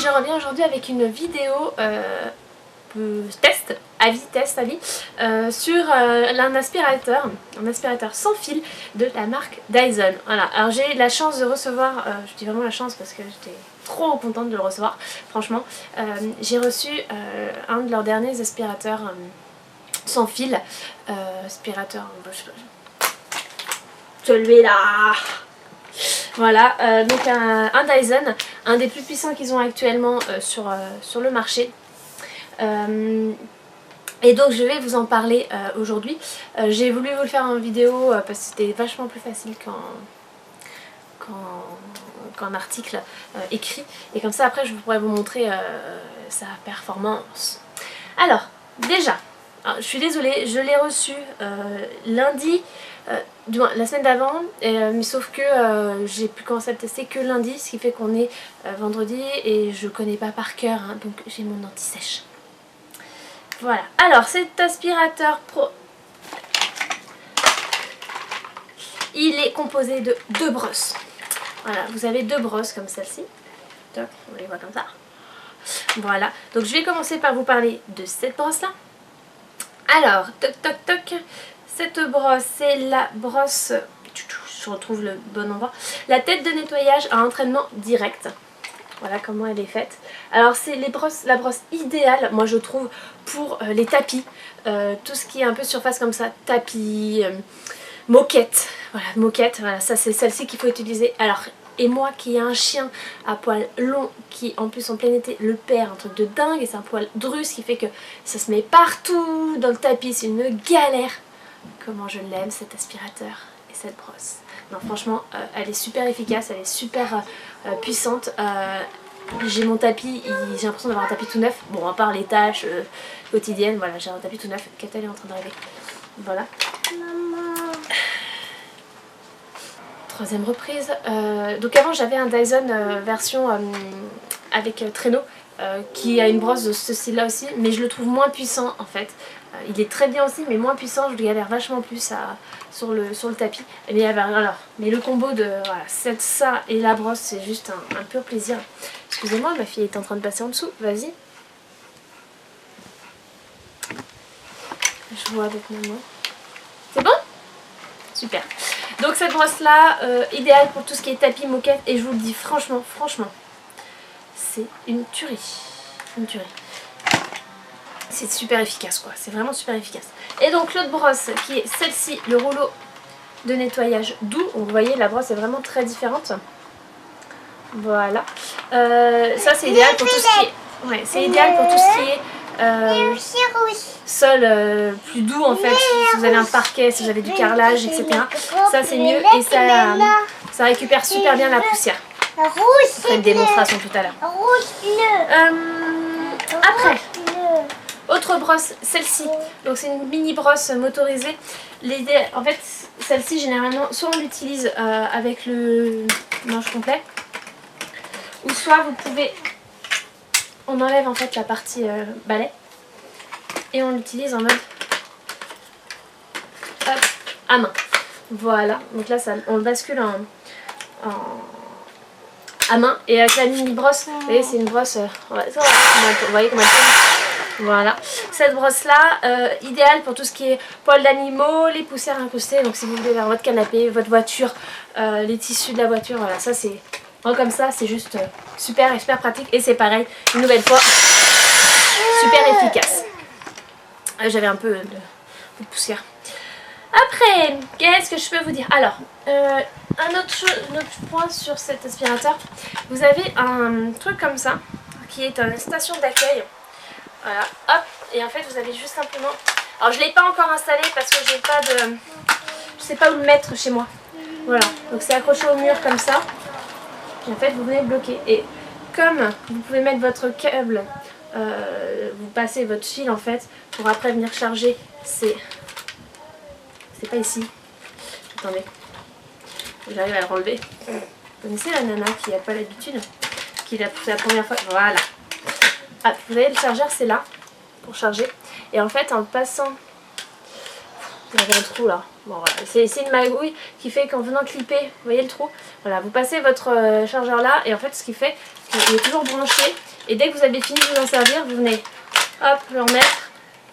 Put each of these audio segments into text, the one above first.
je reviens aujourd'hui avec une vidéo test, avis, sur un aspirateur sans fil de la marque Dyson. Voilà, alors j'ai la chance de recevoir, je dis vraiment la chance parce que j'étais trop contente de le recevoir, franchement. J'ai reçu un de leurs derniers aspirateurs sans fil, aspirateur, celui-là. Voilà, donc un Dyson, un des plus puissants qu'ils ont actuellement sur le marché. Et donc je vais vous en parler aujourd'hui. J'ai voulu vous le faire en vidéo parce que c'était vachement plus facile qu'en article écrit. Et comme ça après je pourrais vous montrer sa performance. Alors déjà, je suis désolée, je l'ai reçu lundi, du moins la semaine d'avant, mais sauf que j'ai pu commencer à le tester que lundi, ce qui fait qu'on est vendredi et je connais pas par cœur, hein, donc j'ai mon anti-sèche. Voilà, alors cet aspirateur pro, il est composé de 2 brosses. Voilà, vous avez 2 brosses comme celle-ci. Top, on les voit comme ça. Voilà, donc je vais commencer par vous parler de cette brosse-là. Alors, toc toc toc, cette brosse, c'est la brosse, je retrouve le bon endroit, la tête de nettoyage à entraînement direct. Voilà comment elle est faite. Alors c'est la brosse idéale, moi je trouve, pour les tapis. Tout ce qui est un peu surface comme ça, tapis, moquette. Voilà, moquette, voilà, ça c'est celle-ci qu'il faut utiliser. Alors, et moi qui ai un chien à poil long, qui en plus en plein été le perd, un truc de dingue, et c'est un poil dru, ce qui fait que ça se met partout dans le tapis, c'est une galère. Comment je l'aime cet aspirateur et cette brosse. Non franchement, elle est super efficace, elle est super puissante. J'ai mon tapis, j'ai l'impression d'avoir un tapis tout neuf. Bon, à part les tâches quotidiennes, voilà, j'ai un tapis tout neuf. Katel est en train d'arriver. Voilà. Maman. Troisième reprise. Donc avant j'avais un Dyson version avec traîneau qui a une brosse de ce style là aussi, mais je le trouve moins puissant en fait. Il est très bien aussi mais moins puissant, je lui galère vachement plus sur le tapis. Mais le combo de voilà, ça et la brosse, c'est juste un pur plaisir. Excusez-moi, ma fille est en train de passer en dessous, vas-y. Je vois avec maman. C'est bon? Super. Donc cette brosse là, idéale pour tout ce qui est tapis, moquette, et je vous le dis franchement, c'est une tuerie. Une tuerie. C'est super efficace quoi, c'est vraiment super efficace. Et donc l'autre brosse qui est celle-ci, le rouleau de nettoyage doux. Donc, vous voyez la brosse est vraiment très différente. Voilà. Ça c'est idéal pour tout ce qui est... Ouais, c'est idéal pour tout ce qui est sol plus doux en fait. Si vous avez un parquet, si vous avez du carrelage, etc. Ça c'est mieux et ça récupère super bien la poussière. Je ferai une démonstration tout à l'heure. Après, autre brosse, celle-ci. Donc c'est une mini brosse motorisée. En fait, celle-ci généralement, soit on l'utilise avec le manche complet, ou soit vous pouvez, on enlève en fait la partie balai et on l'utilise en mode hop, à main. Voilà, donc là on le bascule à main, et avec la mini brosse, vous voyez c'est une brosse, vous voyez comment elle tourne. Voilà, cette brosse là, idéale pour tout ce qui est poils d'animaux, les poussières incrustées, donc si vous voulez vers votre canapé, votre voiture, les tissus de la voiture, voilà, ça c'est, comme ça c'est juste super et super pratique, et c'est pareil, une nouvelle fois, super efficace. J'avais un peu de poussière. Après, qu'est-ce que je peux vous dire? Alors, un autre point sur cet aspirateur, vous avez un truc comme ça, qui est une station d'accueil. Voilà, hop, et en fait vous avez juste simplement... Alors je ne l'ai pas encore installé parce que j'ai pas de... Je sais pas où le mettre chez moi. Voilà, donc c'est accroché au mur comme ça. Et en fait vous venez bloquer. Et comme vous pouvez mettre votre câble, vous passez votre fil en fait, pour après venir charger, c'est pas ici. Attendez, j'arrive à le relever. Vous connaissez la nana qui n'a pas l'habitude, qui l'a poussé la première fois? Voilà. Ah, vous voyez le chargeur c'est là pour charger, et en fait en le passant Il y avait un trou là. Bon voilà, c'est une magouille qui fait qu'en venant clipper, vous voyez le trou? Voilà, vous passez votre chargeur là et en fait ce qui fait qu'il est toujours branché. Et dès que vous avez fini de vous en servir, vous venez hop le remettre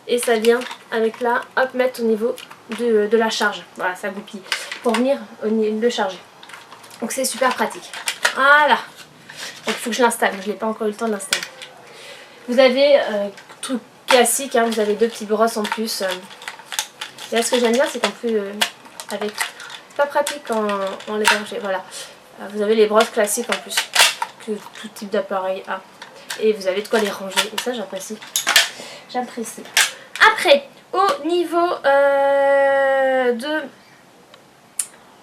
et ça vient avec là, hop mettre au niveau de la charge. Voilà, ça goupille pour venir le charger. Donc c'est super pratique. Voilà. Donc il faut que je l'installe, je n'ai pas encore eu le temps de l'installer. Vous avez tout classique, hein, vous avez 2 petites brosses en plus. Et là ce que j'aime bien c'est qu'en plus avec pas pratique quand on les branche. Voilà. Vous avez les brosses classiques en plus que tout type d'appareil a. Et vous avez de quoi les ranger et ça j'apprécie. J'apprécie. Après, au niveau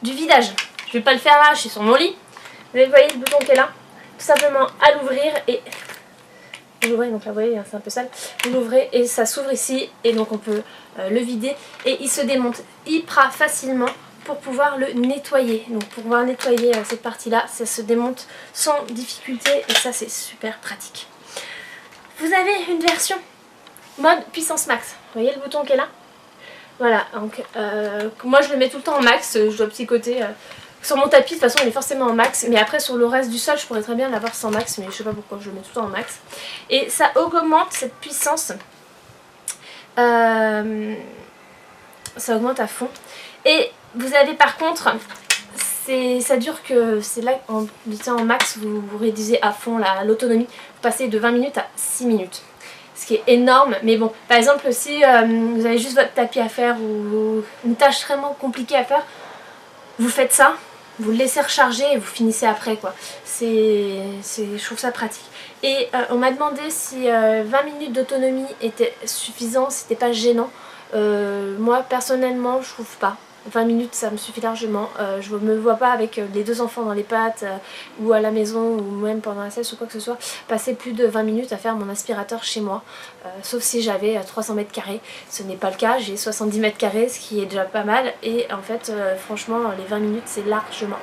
du vidage, je vais pas le faire là, je suis sur mon lit. Vous voyez le bouton qui est là, tout simplement à l'ouvrir et vous l'ouvrez, donc là vous voyez c'est un peu sale, vous l'ouvrez et ça s'ouvre ici et donc on peut le vider et il se démonte hyper facilement pour pouvoir le nettoyer. Donc pour pouvoir nettoyer cette partie là, ça se démonte sans difficulté et ça c'est super pratique. Vous avez une version mode puissance max, vous voyez le bouton qui est là? Voilà, donc moi je le mets tout le temps en max, je dois psychoter. Sur mon tapis de toute façon il est forcément en max, mais après sur le reste du sol je pourrais très bien l'avoir sans max, mais je sais pas pourquoi je le mets tout le temps en max. Et ça augmente cette puissance, ça augmente à fond. Et vous avez par contre, ça dure que, c'est là en étant en max vous réduisez à fond l'autonomie, vous passez de 20 minutes à 6 minutes. Ce qui est énorme, mais bon, par exemple si vous avez juste votre tapis à faire ou une tâche vraiment compliquée à faire, vous faites ça, vous le laissez recharger et vous finissez après quoi. Je trouve ça pratique. Et on m'a demandé si 20 minutes d'autonomie était suffisant, si c'était pas gênant. Moi personnellement je trouve pas. 20 minutes ça me suffit largement, je me vois pas avec les 2 enfants dans les pattes ou à la maison ou même pendant la sieste ou quoi que ce soit passer plus de 20 minutes à faire mon aspirateur chez moi, sauf si j'avais 300 mètres carrés, ce n'est pas le cas, j'ai 70 mètres carrés ce qui est déjà pas mal et en fait franchement les 20 minutes c'est largement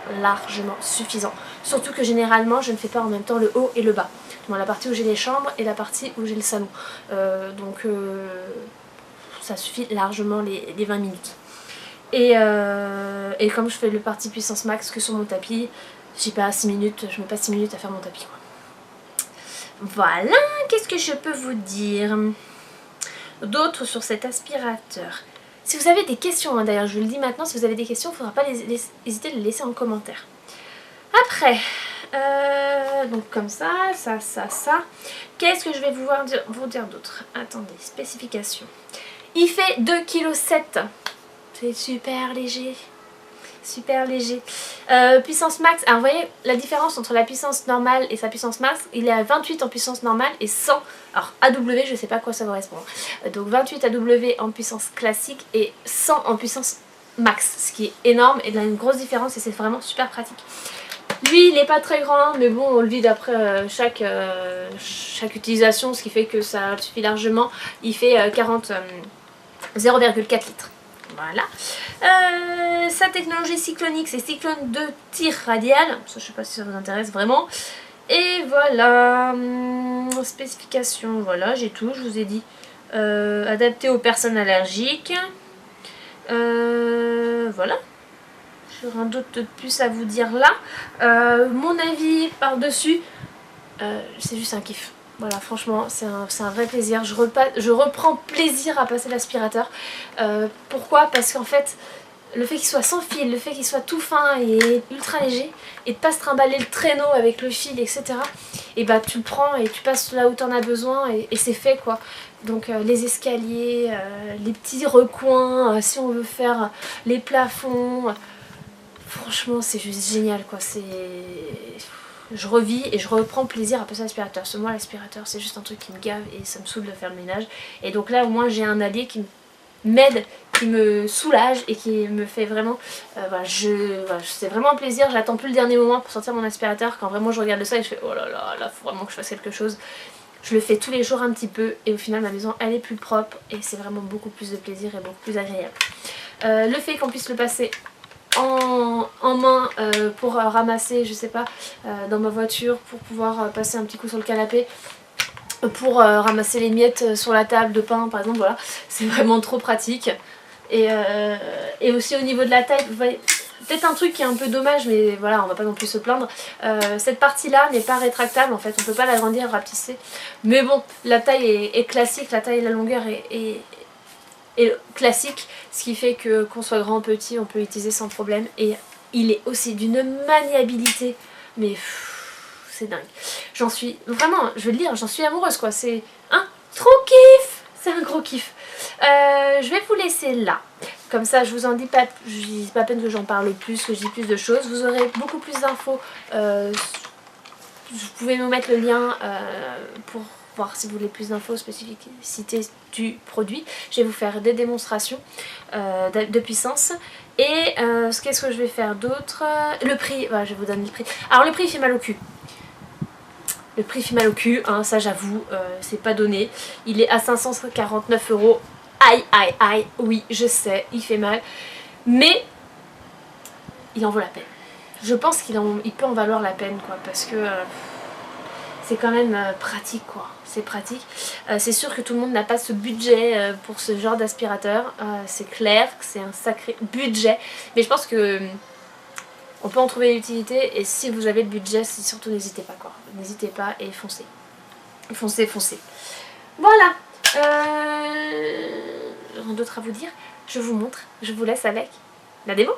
suffisant, surtout que généralement je ne fais pas en même temps le haut et le bas, dans la partie où j'ai les chambres et la partie où j'ai le salon, donc ça suffit largement les 20 minutes. Et comme je fais le parti puissance max que sur mon tapis, j'ai pas 6 minutes, je mets pas 6 minutes à faire mon tapis quoi. Voilà, qu'est-ce que je peux vous dire d'autre sur cet aspirateur? Si vous avez des questions, hein, d'ailleurs je vous le dis maintenant, si vous avez des questions, il ne faudra pas hésiter à les laisser en commentaire. Après, donc comme ça. Qu'est-ce que je vais vous dire d'autre? Attendez, spécification. Il fait 2,7 kg. C'est super léger. Super léger. Puissance max. Alors vous voyez la différence entre la puissance normale et sa puissance max. Il est à 28 en puissance normale et 100. Alors AW je ne sais pas à quoi ça correspond. Donc 28 AW en puissance classique et 100 en puissance max. Ce qui est énorme et il y a une grosse différence et c'est vraiment super pratique. Lui il n'est pas très grand mais bon on le vide après chaque utilisation. Ce qui fait que ça suffit largement. Il fait 0,4 litres. Voilà. Sa technologie cyclonique, c'est cyclone de tir radial. Ça, je sais pas si ça vous intéresse vraiment. Et voilà. Spécification, voilà, j'ai tout, je vous ai dit. Adapté aux personnes allergiques. Voilà. J'ai rien d'autre de plus à vous dire là. Mon avis par-dessus, c'est juste un kiff. Voilà, franchement, c'est un vrai plaisir. Je reprends plaisir à passer l'aspirateur. Pourquoi? Parce qu'en fait, le fait qu'il soit sans fil, le fait qu'il soit tout fin et ultra léger, et de pas se trimballer le traîneau avec le fil, etc. Et bah tu le prends et tu passes là où tu en as besoin et c'est fait quoi. Donc les escaliers, les petits recoins, si on veut faire les plafonds, franchement c'est juste génial quoi. Je revis et je reprends plaisir à passer l'aspirateur. Parce que moi l'aspirateur c'est juste un truc qui me gave et ça me saoule de faire le ménage. Et donc là au moins j'ai un allié qui m'aide, qui me soulage et qui me fait vraiment... c'est vraiment un plaisir. J'attends plus le dernier moment pour sortir mon aspirateur. Quand vraiment je regarde ça et je fais oh là là, là faut vraiment que je fasse quelque chose. Je le fais tous les jours un petit peu et au final ma maison elle est plus propre et c'est vraiment beaucoup plus de plaisir et beaucoup plus agréable. Le fait qu'on puisse le passer en main pour ramasser, je sais pas, dans ma voiture, pour pouvoir passer un petit coup sur le canapé, pour ramasser les miettes sur la table de pain par exemple, voilà, c'est vraiment trop pratique. Et aussi au niveau de la taille, vous voyez, peut-être un truc qui est un peu dommage, mais voilà, on va pas non plus se plaindre. Cette partie-là n'est pas rétractable, en fait, on peut pas l'agrandir, rapetisser. Mais bon, la taille est classique, la taille et la longueur est classique, ce qui fait que qu'on soit grand ou petit, on peut l'utiliser sans problème. Et il est aussi d'une maniabilité, mais c'est dingue. J'en suis vraiment, je vais le dire, j'en suis amoureuse quoi. C'est un trop kiff, c'est un gros kiff. Je vais vous laisser là. Comme ça, je vous en dis pas, c'est pas la peine que j'en parle plus, que je dis plus de choses. Vous aurez beaucoup plus d'infos. Vous pouvez nous mettre le lien pour voir si vous voulez plus d'infos, spécificités du produit. Je vais vous faire des démonstrations de puissance. Et qu'est-ce que je vais faire d'autre? Le prix, voilà, je vais vous donner le prix. Alors le prix il fait mal au cul. Le prix fait mal au cul, hein, ça j'avoue, c'est pas donné. Il est à 549 €. Aïe aïe aïe, oui je sais, il fait mal. Mais il en vaut la peine. Je pense qu'il peut en valoir la peine quoi, parce que c'est quand même pratique quoi. C'est pratique. C'est sûr que tout le monde n'a pas ce budget pour ce genre d'aspirateur. C'est clair que c'est un sacré budget. Mais je pense que on peut en trouver l'utilité. Et si vous avez le budget, surtout n'hésitez pas quoi. N'hésitez pas et foncez. Foncez, foncez. Voilà. Rien d'autre à vous dire. Je vous montre. Je vous laisse avec la démo.